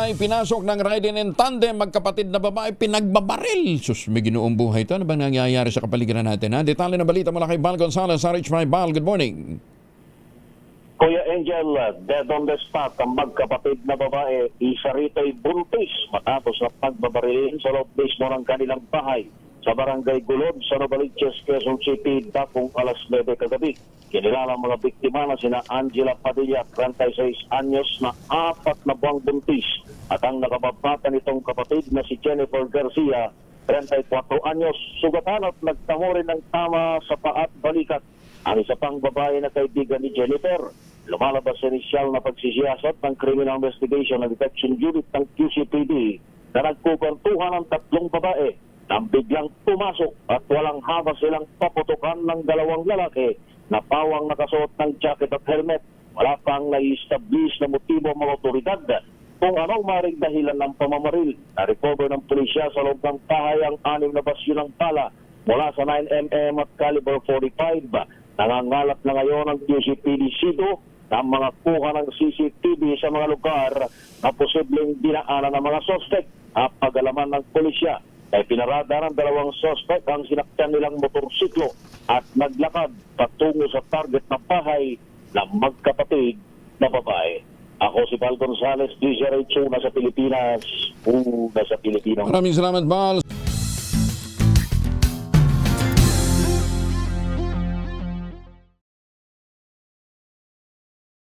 ay pinasok ng riding in tandem, magkapatid na babae, pinagbabaril. Sus, may ginoong buhay ito. Ano bang nangyayari sa kapaligiran natin? Ha? Detalye na balita mula kay Bal Gonzales, RH My Bal. Good morning. Kuya Angel, dead on the spot ang magkapatid na babae. Isa rito ay buntis matapos na pagbabarilin sa loob mismo ng kanilang bahay sa Barangay Gulod, sa Novaliches, Quezon City, dakong alas 9 kagabi. Kinilala ang mga biktima na sina Angela Padilla, 36 anyos na 4 na buwang buntis. At ang nakababata nitong kapatid na si Jennifer Garcia, 34 anyos, sugatan at nagtamo rin ng tama sa paa at balikat. Ang isa pang babae na kaibigan ni Jennifer, lumalabas sa inisyal na pagsisiyasat ng Criminal Investigation and Detection Unit ng QCPD na nagkukwentuhan ng 3 babae nang biglang pumasok at walang haba silang paputukan ng 2 lalaki na pawang nakasuot ng jacket at helmet. Wala pang nai-establish na motibo ang mga otoridad kung anong maring dahilan ng pamamaril. Na-recover ng pulisya sa loob ng bahay ang 6 na basyo ng bala mula sa 9mm at caliber 45. Nangangalat na ngayon ang QCPD Sido ng mga kuha ng CCTV sa mga lugar na posibleng dinaanan ng mga sospek. Pag-alaman ng pulisya ay pinarada ng 2 sospek ang sinakyan nilang motorsiklo at naglakad patungo sa target na bahay ng magkapatid na babae. Ako si Bal Gonzales, DZRH, nasa Pilipinas, nasa Pilipinas. Maraming salamat, Bal.